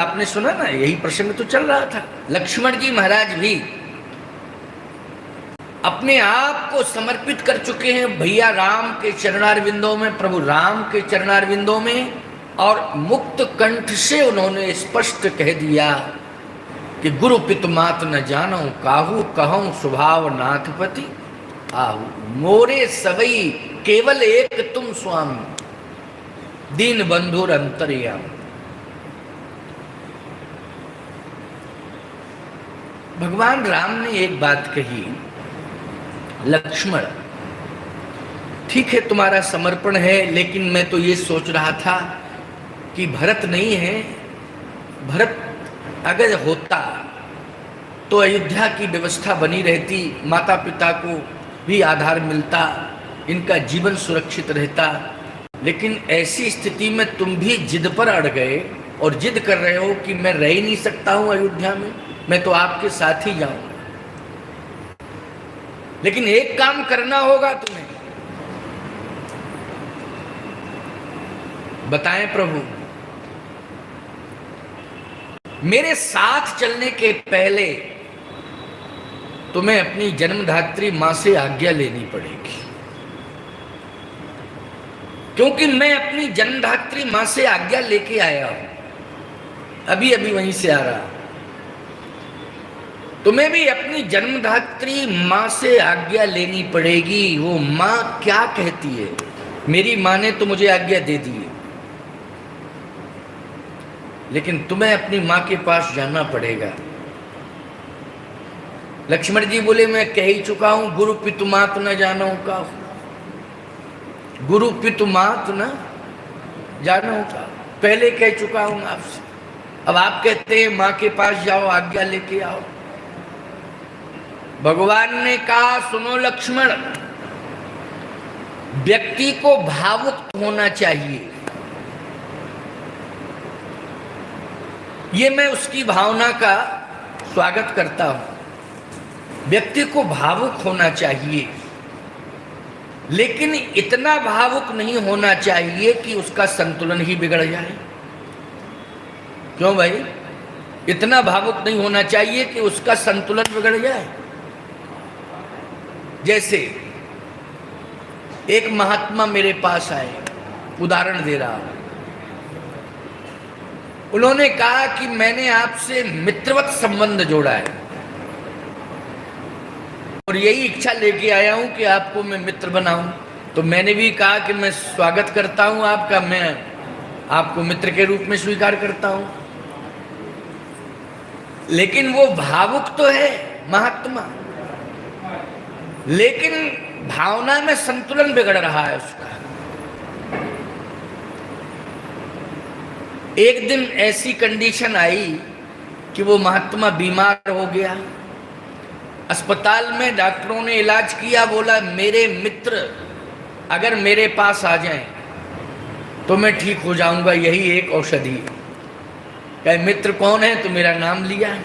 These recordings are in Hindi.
आपने सुना ना, यही प्रसंग तो चल रहा था। लक्ष्मण जी महाराज भी अपने आप को समर्पित कर चुके हैं भैया राम के चरणारविंदों में, प्रभु राम के चरणारविंदों में, और मुक्त कंठ से उन्होंने स्पष्ट कह दिया कि गुरु पितु मात न जानो, काहू कहूं स्वभाव नाथपति आहू, मोरे सबई केवल एक तुम स्वामी, दीन बंधुर अंतर्यामी। भगवान राम ने एक बात कही, लक्ष्मण ठीक है तुम्हारा समर्पण है, लेकिन मैं तो ये सोच रहा था कि भरत नहीं है, भरत अगर होता तो अयोध्या की व्यवस्था बनी रहती, माता पिता को भी आधार मिलता, इनका जीवन सुरक्षित रहता। लेकिन ऐसी स्थिति में तुम भी जिद पर अड़ गए और जिद कर रहे हो कि मैं रह ही नहीं सकता हूं अयोध्या में, मैं तो आपके साथ ही जाऊंगा। लेकिन एक काम करना होगा तुम्हें। बताएं प्रभु। मेरे साथ चलने के पहले तुम्हें अपनी जन्मधात्री मां से आज्ञा लेनी पड़ेगी, क्योंकि मैं अपनी जन्मधात्री मां से आज्ञा लेके आया हूं, अभी अभी वहीं से आ रहा हूं। तुम्हें भी अपनी जन्मधात्री मां से आज्ञा लेनी पड़ेगी। वो मां क्या कहती है? मेरी मां ने तो मुझे आज्ञा दे दी है, लेकिन तुम्हें अपनी मां के पास जाना पड़ेगा। लक्ष्मण जी बोले मैं कह ही चुका हूं, गुरु पितु मात न जानो का, गुरु पितु मात न जानो का, पहले कह चुका हूं आपसे। अब आप कहते हैं मां के पास जाओ, आज्ञा लेके आओ। भगवान ने कहा सुनो लक्ष्मण, व्यक्ति को भावुक होना चाहिए, ये मैं उसकी भावना का स्वागत करता हूं। व्यक्ति को भावुक होना चाहिए, लेकिन इतना भावुक नहीं होना चाहिए कि उसका संतुलन ही बिगड़ जाए। क्यों भाई? इतना भावुक नहीं होना चाहिए कि उसका संतुलन बिगड़ जाए। जैसे एक महात्मा मेरे पास आए, उदाहरण दे रहा हूं। उन्होंने कहा कि मैंने आपसे मित्रवत संबंध जोड़ा है और यही इच्छा लेके आया हूं कि आपको मैं मित्र बनाऊं। तो मैंने भी कहा कि मैं स्वागत करता हूं आपका, मैं आपको मित्र के रूप में स्वीकार करता हूं। लेकिन वो भावुक तो है महात्मा, लेकिन भावना में संतुलन बिगड़ रहा है उसका। एक दिन ऐसी कंडीशन आई कि वो महात्मा बीमार हो गया। अस्पताल में डॉक्टरों ने इलाज किया, बोला मेरे मित्र अगर मेरे पास आ जाएं तो मैं ठीक हो जाऊंगा, यही एक औषधि। कहे मित्र कौन है? तो मेरा नाम लिया,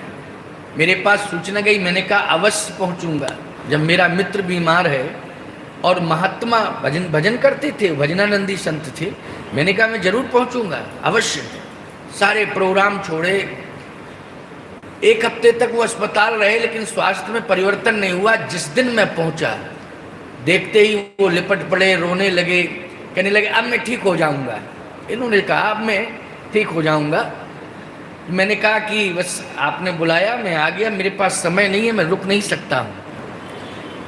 मेरे पास सूचना गई, मैंने कहा अवश्य पहुंचूंगा। जब मेरा मित्र बीमार है और महात्मा भजन करते थे, भजनानंदी संत थे, मैंने कहा मैं जरूर पहुंचूंगा अवश्य। सारे प्रोग्राम छोड़े, एक हफ्ते तक वो अस्पताल रहे, लेकिन स्वास्थ्य में परिवर्तन नहीं हुआ। जिस दिन मैं पहुंचा, देखते ही वो लिपट पड़े, रोने लगे, कहने लगे अब मैं ठीक हो जाऊंगा। इन्होंने कहा अब मैं ठीक हो जाऊंगा। मैंने कहा कि बस आपने बुलाया, मैं आ गया, मेरे पास समय नहीं है, मैं रुक नहीं सकता हूँ।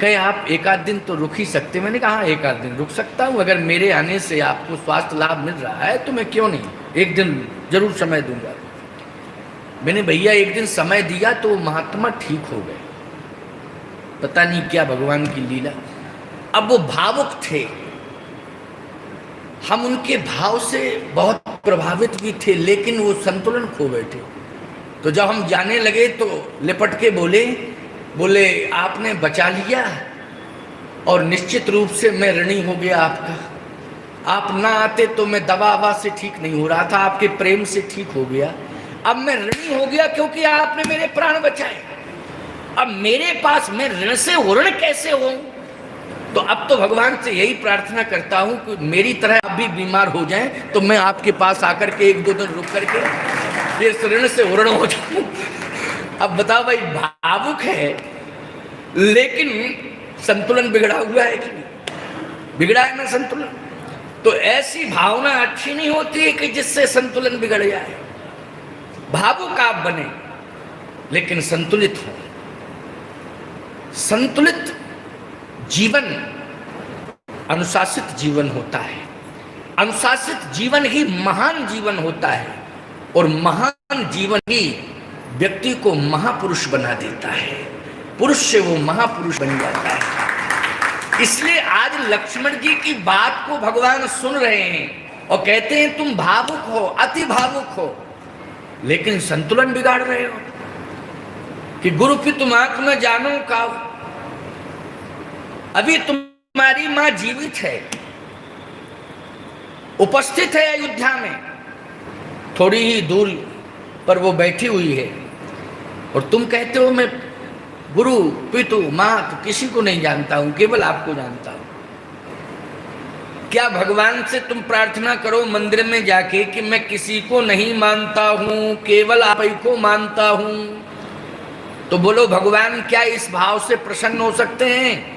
कहे आप एक आध दिन तो रुक ही सकते। मैंने कहा एक आध दिन रुक सकता हूँ, अगर मेरे आने से आपको स्वास्थ्य लाभ मिल रहा है तो मैं क्यों नहीं, एक दिन जरूर समय दूंगा। मैंने भैया एक दिन समय दिया तो महात्मा ठीक हो गए। पता नहीं क्या भगवान की लीला। अब वो भावुक थे, हम उनके भाव से बहुत प्रभावित भी थे, लेकिन वो संतुलन खो बैठे। तो जब हम जाने लगे तो लिपट के बोले आपने बचा लिया और निश्चित रूप से मैं ऋणी हो गया आपका। आप ना आते तो मैं दवा से ठीक नहीं हो रहा था, आपके प्रेम से ठीक हो गया। अब मैं ऋणी हो गया क्योंकि आपने मेरे प्राण बचाए। अब मेरे पास मैं ऋण से ऋण कैसे हूं? तो अब तो भगवान से यही प्रार्थना करता हूं कि मेरी तरह आप भी बीमार हो जाएं तो मैं आपके पास आकर के एक दो दिन रुक करके इस ऋण से उऋण हो जाऊं। अब बताओ भाई, भावुक है लेकिन संतुलन बिगड़ा हुआ है कि बिगड़ा है ना संतुलन। तो ऐसी भावना अच्छी नहीं होती है कि जिससे संतुलन बिगड़ जाए। भावुक आप बने लेकिन संतुलित हो। संतुलित जीवन अनुशासित जीवन होता है। अनुशासित जीवन ही महान जीवन होता है और महान जीवन ही व्यक्ति को महापुरुष बना देता है। पुरुष से वो महापुरुष बन जाता है। इसलिए आज लक्ष्मण जी की बात को भगवान सुन रहे हैं और कहते हैं तुम भावुक हो, अति भावुक हो, लेकिन संतुलन बिगाड़ रहे हो कि गुरु की तुम आंख में जानो का। अभी तुम्हारी मां जीवित है, उपस्थित है अयोध्या में, थोड़ी ही दूर पर वो बैठी हुई है और तुम कहते हो मैं गुरु पितु मात किसी को नहीं जानता हूं, केवल आपको जानता हूं। क्या भगवान से तुम प्रार्थना करो मंदिर में जाके कि मैं किसी को नहीं मानता हूं, केवल आप ही को मानता हूं, तो बोलो भगवान क्या इस भाव से प्रसन्न हो सकते हैं?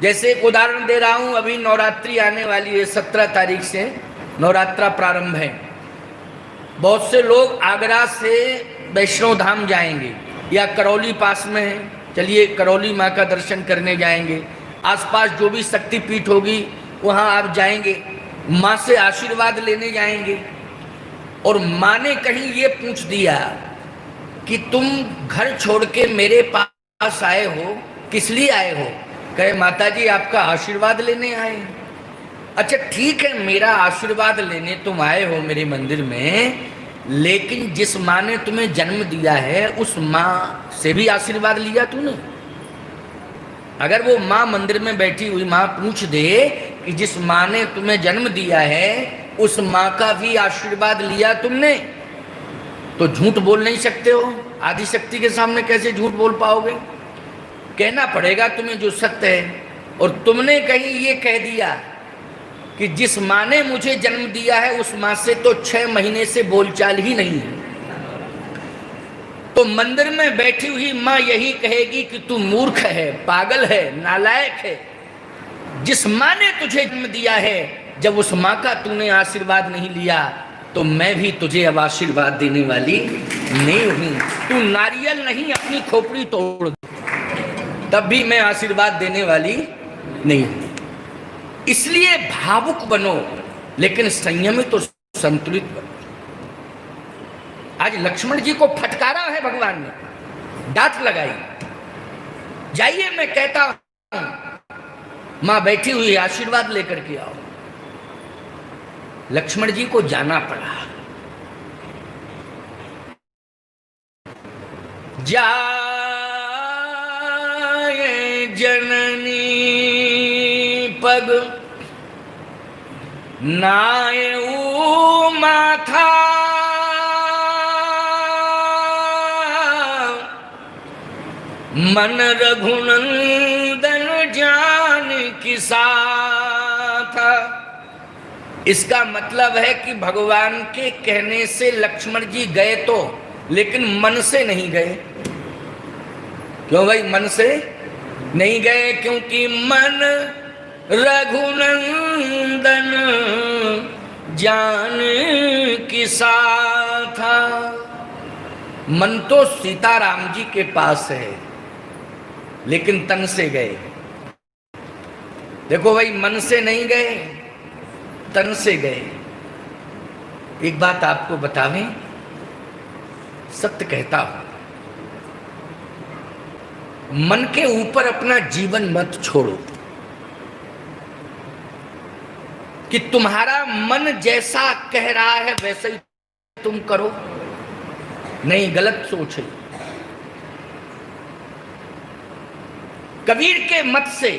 जैसे एक उदाहरण दे रहा हूं, अभी नवरात्रि आने वाली है, 17 तारीख से नवरात्रा प्रारंभ है। बहुत से लोग आगरा से वैष्णो धाम जाएंगे या करौली पास में है, चलिए करौली माँ का दर्शन करने जाएंगे। आसपास जो भी शक्तिपीठ होगी वहाँ आप जाएंगे, माँ से आशीर्वाद लेने जाएंगे। और माँ ने कहीं ये पूछ दिया कि तुम घर छोड़ के मेरे पास आए हो, किस लिए आए हो? कहे माता जी आपका आशीर्वाद लेने आए। अच्छा ठीक है, मेरा आशीर्वाद लेने तुम आए हो मेरे मंदिर में, लेकिन जिस माँ ने तुम्हें जन्म दिया है उस माँ से भी आशीर्वाद लिया तूने? अगर वो माँ मंदिर में बैठी हुई माँ पूछ दे कि जिस माँ ने तुम्हें जन्म दिया है उस माँ का भी आशीर्वाद लिया तुमने, तो झूठ बोल नहीं सकते हो। आदिशक्ति के सामने कैसे झूठ बोल पाओगे? कहना पड़ेगा तुम्हें जो सत्य है। और तुमने कहीं ये कह दिया कि जिस माँ ने मुझे जन्म दिया है उस माँ से तो 6 महीने से बोलचाल ही नहीं है, तो मंदिर में बैठी हुई माँ यही कहेगी कि तू मूर्ख है, पागल है, नालायक है। जिस माँ ने तुझे जन्म दिया है, जब उस माँ का तूने आशीर्वाद नहीं लिया तो मैं भी तुझे अब आशीर्वाद देने वाली नहीं हूं। तू नारियल नहीं अपनी खोपड़ी तोड़ तब भी मैं आशीर्वाद देने वाली नहीं हूं। इसलिए भावुक बनो लेकिन संयमित और संतुलित बनो। आज लक्ष्मण जी को फटकारा है भगवान ने, डांट लगाई। जाइए मैं कहता हूं, मां बैठी हुई आशीर्वाद लेकर के आओ। लक्ष्मण जी को जाना पड़ा। जाए जननी पग नायऊ माथा, मन रघुनंदन जान की साथ। इसका मतलब है कि भगवान के कहने से लक्ष्मण जी गए तो, लेकिन मन से नहीं गए। क्यों भाई मन से नहीं गए? क्योंकि मन रघुनंदन जान की साथ। मन तो सीताराम जी के पास है लेकिन तन से गए। देखो भाई, मन से नहीं गए, तन से गए। एक बात आपको बतावें, सत्य कहता हूं, मन के ऊपर अपना जीवन मत छोड़ो कि तुम्हारा मन जैसा कह रहा है वैसे ही तुम करो। नहीं, गलत सोच है। कबीर के मत से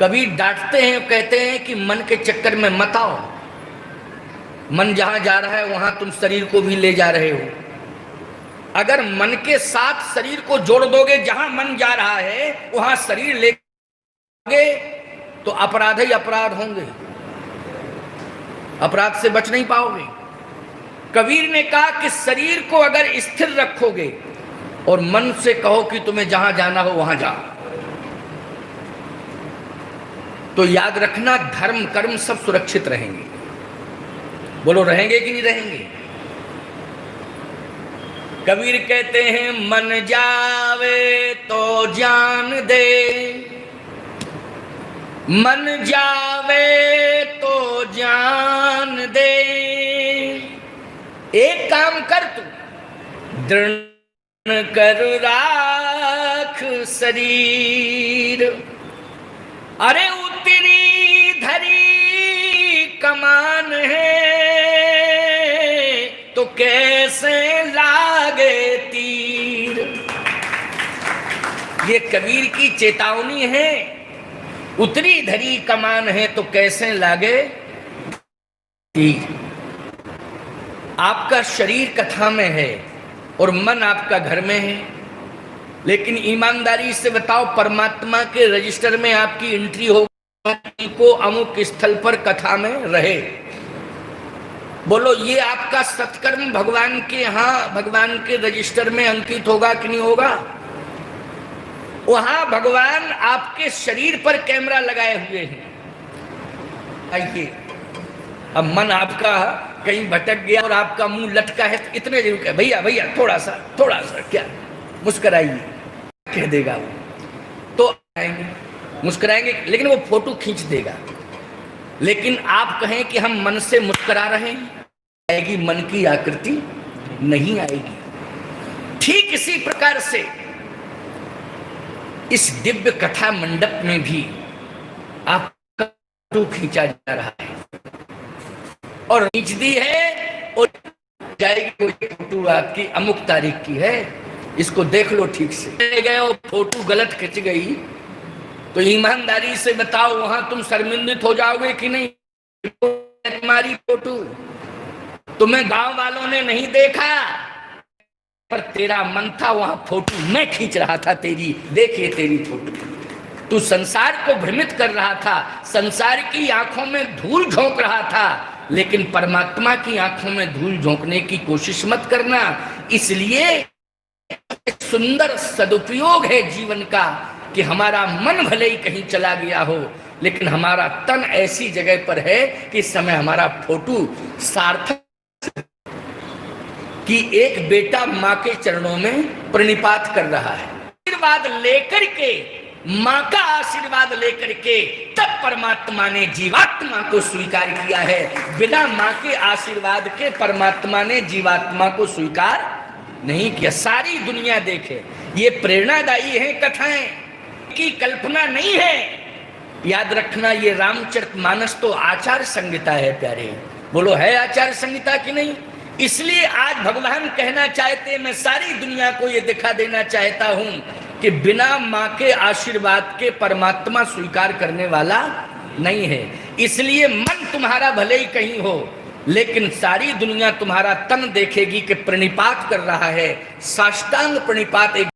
कबीर डांटते हैं, कहते हैं कि मन के चक्कर में मत आओ। मन जहां जा रहा है वहां तुम शरीर को भी ले जा रहे हो। अगर मन के साथ शरीर को जोड़ दोगे, जहां मन जा रहा है वहां शरीर ले तो अपराध ही अपराध होंगे, अपराध से बच नहीं पाओगे। कबीर ने कहा कि शरीर को अगर स्थिर रखोगे और मन से कहो कि तुम्हें जहां जाना हो वहां जाओ, तो याद रखना धर्म कर्म सब सुरक्षित रहेंगे। बोलो रहेंगे कि नहीं रहेंगे? कबीर कहते हैं मन जावे तो जान दे, मन जावे तो जान दे, एक काम कर तू दृढ़ कर राख शरीर, अरे उतरी धरी कमान है तो कैसे लागे तीर। ये कबीर की चेतावनी है, उतरी धरी कमान है तो कैसे लागे तीर। आपका शरीर कथा में है और मन आपका घर में है, लेकिन ईमानदारी से बताओ परमात्मा के रजिस्टर में आपकी एंट्री हो को अमुक स्थल पर कथा में रहे। बोलो ये आपका सत्कर्म भगवान के यहाँ भगवान के रजिस्टर में अंकित होगा कि नहीं होगा? वहां भगवान आपके शरीर पर कैमरा लगाए हुए हैं। आइए, अब मन आपका कहीं भटक गया और आपका मुंह लटका है तो इतने जरूर कह भैया भैया थोड़ा सा क्या मुस्कुराइए, कह देगा वो तो आएंगे मुस्कुराएंगे, लेकिन वो फोटो खींच देगा। लेकिन आप कहें कि हम मन से मुस्कुरा रहे हैं, आएगी मन की आकृति नहीं आएगी। ठीक इसी प्रकार से इस दिव्य कथा मंडप में भी आपका फोटो खींचा जा रहा है और खींच दी है और जाएगी कोई फोटो आपकी अमुक तारीख की है, इसको देख लो ठीक से। गए और फोटो गलत खिंच गई तो ईमानदारी से बताओ वहां तुम शर्मिंदित हो जाओगे कि नहीं? तुम्हारी फोटो तुम्हें गांव वालों ने नहीं देखा, पर तेरा मन था वहां, फोटो मैं खींच रहा था तेरी, देखिए तेरी फोटो। तू संसार को भ्रमित कर रहा था, संसार की आंखों में धूल झोंक रहा था, लेकिन परमात्मा की आंखों में धूल झोंकने की कोशिश मत करना। इसलिए सुंदर सदुपयोग है जीवन का कि हमारा मन भले ही कहीं चला गया हो, लेकिन हमारा तन ऐसी जगह पर है कि इस समय हमारा फोटो सार्थक कि एक बेटा मां के चरणों में प्रणिपात कर रहा है। आशीर्वाद लेकर के, मां का आशीर्वाद लेकर के तब परमात्मा ने जीवात्मा को स्वीकार किया है। बिना मां के आशीर्वाद के परमात्मा ने जीवात्मा को स्वीकार नहीं किया। सारी दुनिया देखे, ये प्रेरणादायी है कथाएं की कल्पना नहीं है। याद रखना ये रामचरितमानस तो आचार संहिता है प्यारे। बोलो है आचार संहिता कि नहीं? इसलिए आज भगवान कहना चाहते, मैं सारी दुनिया को ये दिखा देना चाहता हूं कि बिना मां के आशीर्वाद के परमात्मा स्वीकार करने वाला नहीं है। इसलिए मन तुम्हारा भले ही कहीं हो, लेकिन सारी दुनिया तुम्हारा तन देखेगी कि प्रणिपात कर रहा है, साष्टांग प्रणिपात। एक